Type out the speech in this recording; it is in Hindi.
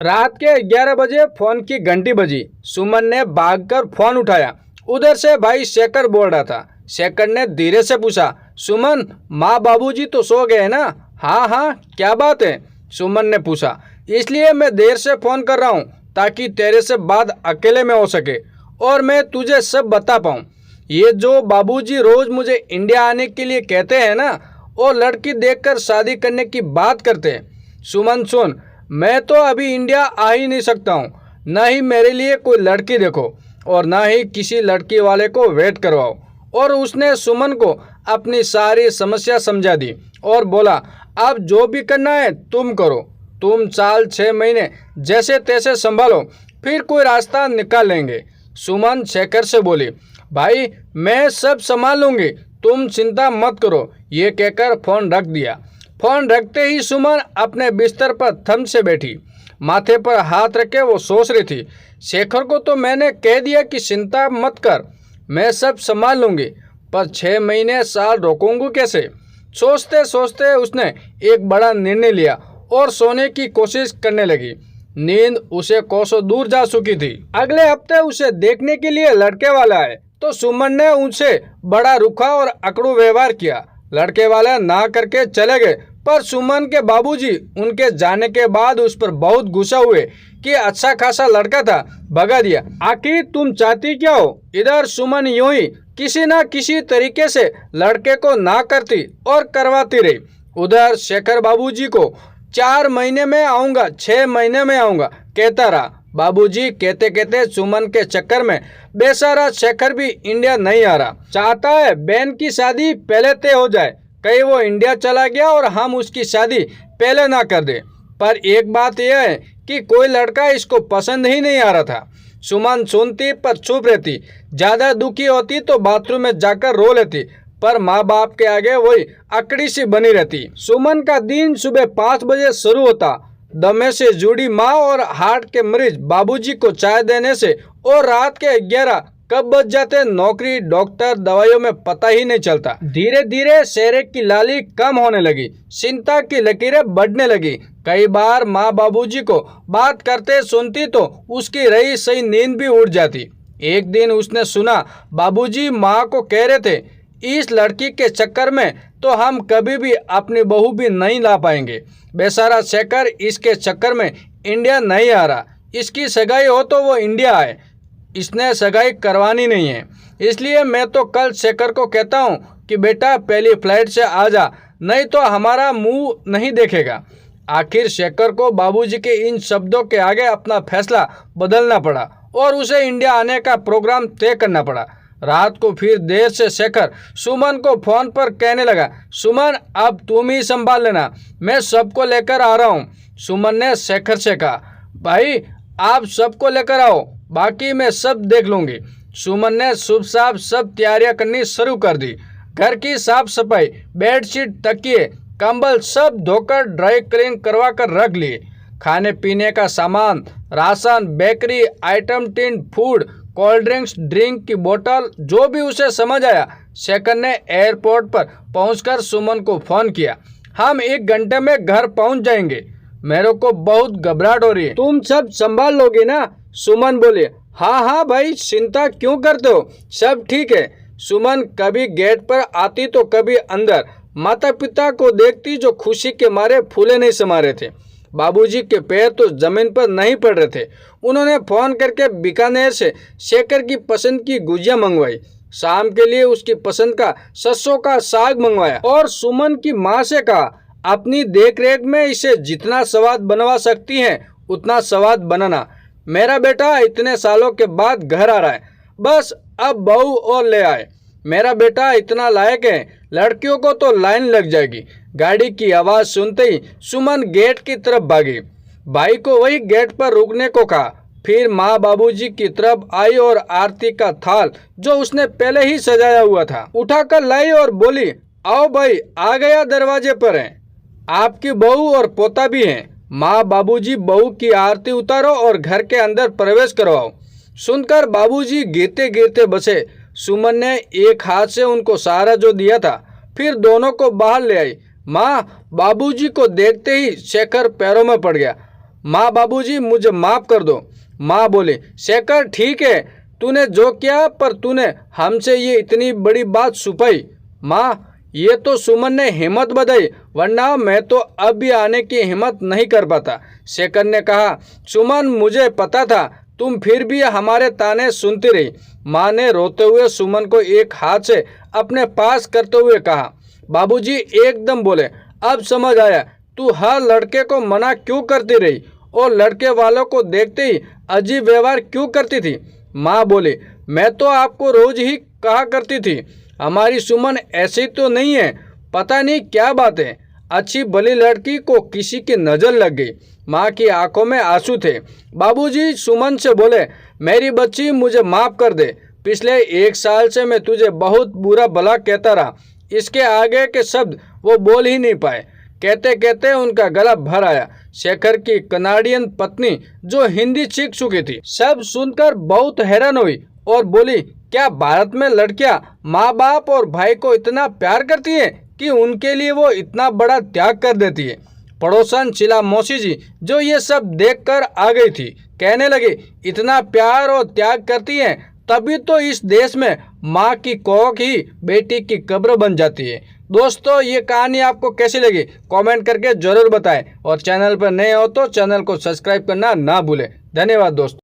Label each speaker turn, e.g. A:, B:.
A: रात के 11 बजे फोन की घंटी बजी। सुमन ने भागकर फोन उठाया। उधर से भाई शेखर बोल रहा था। शेखर ने धीरे से पूछा, सुमन, माँ बाबूजी तो सो गए ना? हाँ हाँ, क्या बात है? सुमन ने पूछा। इसलिए मैं देर से फोन कर रहा हूँ ताकि तेरे से बात अकेले में हो सके और मैं तुझे सब बता पाऊँ। ये जो बाबूजी रोज मुझे इंडिया आने के लिए कहते हैं ना, और लड़की देखकर शादी करने की बात करते हैं। सुमन सुन, मैं तो अभी इंडिया आ ही नहीं सकता हूँ। न ही मेरे लिए कोई लड़की देखो और न ही किसी लड़की वाले को वेट करवाओ। और उसने सुमन को अपनी सारी समस्या समझा दी और बोला, अब जो भी करना है तुम करो। तुम साल 6 महीने जैसे तैसे संभालो, फिर कोई रास्ता निकाल लेंगे। सुमन शेखर से बोली, भाई मैं सब संभाल लूंगी, तुम चिंता मत करो। ये कहकर फोन रख दिया। फोन रखते ही सुमन अपने बिस्तर पर थम से बैठी। माथे पर हाथ रखे वो सोच रही थी, शेखर को तो मैंने कह दिया कि चिंता मत कर, मैं सब संभाल लूंगी, पर 6 महीने साल रोकूंगी कैसे? सोचते सोचते उसने एक बड़ा निर्णय लिया और सोने की कोशिश करने लगी। नींद उसे कोसों दूर जा चुकी थी। अगले हफ्ते उसे देखने के लिए लड़के वाला आए तो सुमन ने उनसे बड़ा रूखा और अकड़ू व्यवहार किया। लड़के वाले ना करके चले गए, पर सुमन के बाबूजी उनके जाने के बाद उस पर बहुत गुस्सा हुए कि अच्छा खासा लड़का था, भगा दिया। आखिर तुम चाहती क्या हो? इधर सुमन यूं ही किसी ना किसी तरीके से लड़के को ना करती और करवाती रही। उधर शेखर बाबूजी को 4 महीने में आऊँगा, 6 महीने में आऊँगा कहता रहा। बाबूजी कहते कहते सुमन के चक्कर में बेचारा शेखर भी इंडिया नहीं आ रहा। चाहता है बहन की शादी पहले तय हो जाए, कहीं वो इंडिया चला गया और हम उसकी शादी पहले ना कर दे। पर एक बात यह है कि कोई लड़का इसको पसंद ही नहीं आ रहा था। सुमन सुनती पर चुप रहती। ज़्यादा दुखी होती तो बाथरूम में जाकर रो लेती, पर माँ बाप के आगे वही अकड़ी सी बनी रहती। सुमन का दिन सुबह 5 बजे शुरू होता। दमे से जुड़ी माँ और हार्ट के मरीज बाबूजी को चाय देने से, और रात के 11 कब बज जाते नौकरी, डॉक्टर, दवाइयों में पता ही नहीं चलता। धीरे धीरे चेहरे की लाली कम होने लगी, चिंता की लकीरें बढ़ने लगी। कई बार माँ बाबूजी को बात करते सुनती तो उसकी रही सही नींद भी उड़ जाती। एक दिन उसने सुना बाबूजी माँ को कह रहे थे, इस लड़की के चक्कर में तो हम कभी भी अपनी बहू भी नहीं ला पाएंगे। बेचारा शेखर इसके चक्कर में इंडिया नहीं आ रहा। इसकी सगाई हो तो वो इंडिया आए, इसने सगाई करवानी नहीं है। इसलिए मैं तो कल शेखर को कहता हूँ कि बेटा पहली फ्लाइट से आ जा, नहीं तो हमारा मुंह नहीं देखेगा। आखिर शेखर को बाबूजी के इन शब्दों के आगे अपना फैसला बदलना पड़ा और उसे इंडिया आने का प्रोग्राम तय करना पड़ा। रात को फिर देर से शेखर सुमन को फोन पर कहने लगा, सुमन अब तुम ही संभाल लेना, मैं सबको लेकर आ रहा हूँ। सुमन ने शेखर से कहा, भाई आप सबको लेकर आओ, बाकी मैं सब देख लूँगी। सुमन ने शुभ साफ सब तैयारियां करनी शुरू कर दी। घर की साफ सफाई, बेडशीट, तकिए, कंबल सब धोकर ड्राई क्लीन करवा कर रख लिए। खाने पीने का सामान, ration, bakery item, tin food, cold drinks, drink की बोतल, जो भी उसे समझ आया। शेखर ने एयरपोर्ट पर पहुंचकर सुमन को फोन किया, हम 1 घंटे में घर पहुंच जाएंगे, मेरे को बहुत घबराहट हो रही है, तुम सब संभाल लोगे ना? सुमन बोले, हाँ हाँ भाई, चिंता क्यों करते हो, सब ठीक है। सुमन कभी गेट पर आती तो कभी अंदर। माता पिता को देखती जो खुशी के मारे फूले नहीं समा रहे थे। बाबूजी के पैर तो जमीन पर नहीं पड़ रहे थे। उन्होंने फोन करके बीकानेर से शेखर की पसंद की गुजिया मंगवाई। शाम के लिए उसकी पसंद का सरसों का साग मंगवाया और सुमन की माँ से कहा, अपनी देखरेख में इसे जितना स्वाद बनवा सकती हैं उतना स्वाद बनाना। मेरा बेटा इतने सालों के बाद घर आ रहा है, बस अब बहू और ले आए। मेरा बेटा इतना लायक है, लड़कियों को तो लाइन लग जाएगी। गाड़ी की आवाज़ सुनते ही सुमन गेट की तरफ भागी। भाई को वही गेट पर रुकने को कहा। फिर माँ बाबूजी की तरफ आई और आरती का थाल जो उसने पहले ही सजाया हुआ था उठाकर लाई और बोली, आओ भाई, आ गया, दरवाजे पर है, आपकी बहू और पोता भी हैं। माँ बाबूजी बहू की आरती उतारो और घर के अंदर प्रवेश करवाओ। सुनकर बाबूजी गिरते गिरते बसे। सुमन ने एक हाथ से उनको सहारा जो दिया था, फिर दोनों को बाहर ले आई। माँ बाबूजी को देखते ही शेखर पैरों में पड़ गया। माँ बाबूजी मुझे माफ़ कर दो। माँ बोली, शेखर ठीक है, तूने जो किया, पर तूने हमसे ये इतनी बड़ी बात छुपाई। माँ, ये तो सुमन ने हिम्मत बधाई, वरना मैं तो अब भी आने की हिम्मत नहीं कर पाता। शेखर ने कहा, सुमन मुझे पता था, तुम फिर भी हमारे ताने सुनती रही। माँ ने रोते हुए सुमन को एक हाथ से अपने पास करते हुए कहा। बाबूजी एकदम बोले, अब समझ आया, तू हर लड़के को मना क्यों करती रही और लड़के वालों को देखते ही अजीब व्यवहार क्यों करती थी। माँ बोली, मैं तो आपको रोज ही कहा करती थी, हमारी सुमन ऐसी तो नहीं है, पता नहीं क्या बात है। अच्छी भली लड़की को किसी की नज़र लग गई। माँ की आंखों में आंसू थे। बाबूजी सुमन से बोले, मेरी बच्ची मुझे माफ़ कर दे, पिछले 1 साल से मैं तुझे बहुत बुरा भला कहता रहा। इसके आगे के शब्द वो बोल ही नहीं पाए। कहते कहते उनका गला भर आया। शेखर की कनाडियन पत्नी, जो हिंदी सीख चुकी थी, सब सुनकर बहुत हैरान हुई और बोली, क्या भारत में लड़कियां माँ बाप और भाई को इतना प्यार करती हैं कि उनके लिए वो इतना बड़ा त्याग कर देती है। पड़ोसन चिला मौसी जी, जो ये सब देखकर आ गई थी, कहने लगी, इतना प्यार और त्याग करती हैं, तभी तो इस देश में माँ की कोख ही बेटी की कब्र बन जाती है। दोस्तों, ये कहानी आपको कैसी लगी कमेंट करके जरूर बताएं और चैनल पर नए हो तो चैनल को सब्सक्राइब करना ना भूलें। धन्यवाद दोस्तों।